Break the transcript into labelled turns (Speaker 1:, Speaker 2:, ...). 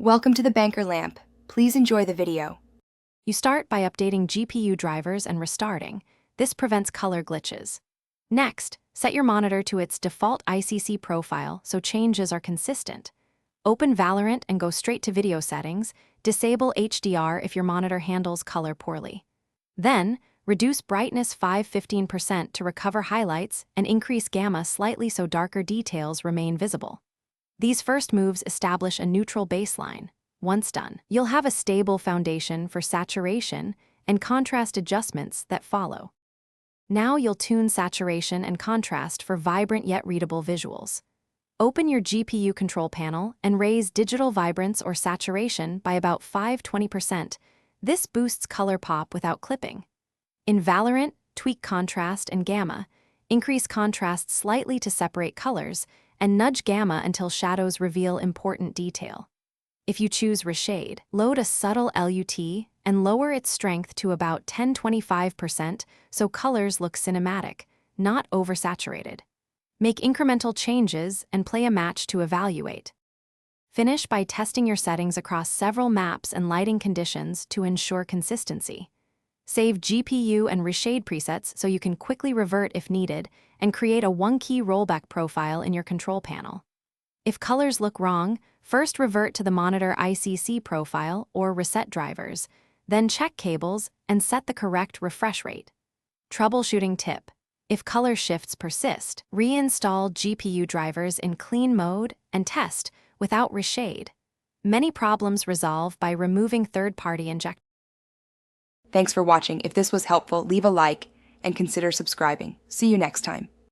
Speaker 1: Welcome to the Banker Lamp. Please enjoy the video.
Speaker 2: You start by updating GPU drivers and restarting. This prevents color glitches. Next, set your monitor to its default ICC profile so changes are consistent. Open Valorant and go straight to video settings. Disable HDR if your monitor handles color poorly. Then, reduce brightness 15% to recover highlights and increase gamma slightly so darker details remain visible. These first moves establish a neutral baseline. Once done, you'll have a stable foundation for saturation and contrast adjustments that follow. Now you'll tune saturation and contrast for vibrant yet readable visuals. Open your GPU control panel and raise digital vibrance or saturation by about 5-20%. This boosts color pop without clipping. In Valorant, tweak contrast and gamma, increase contrast slightly to separate colors, and nudge gamma until shadows reveal important detail. If you choose reshade, load a subtle LUT and lower its strength to about 10-25% so colors look cinematic, not oversaturated. Make incremental changes and play a match to evaluate. Finish by testing your settings across several maps and lighting conditions to ensure consistency. Save GPU and reshade presets so you can quickly revert if needed and create a one-key rollback profile in your control panel. If colors look wrong, first revert to the monitor ICC profile or reset drivers, then check cables and set the correct refresh rate. Troubleshooting tip: if color shifts persist, reinstall GPU drivers in clean mode and test without reshade. Many problems resolve by removing third-party injectors.
Speaker 1: Thanks for watching. If this was helpful, leave a like and consider subscribing. See you next time.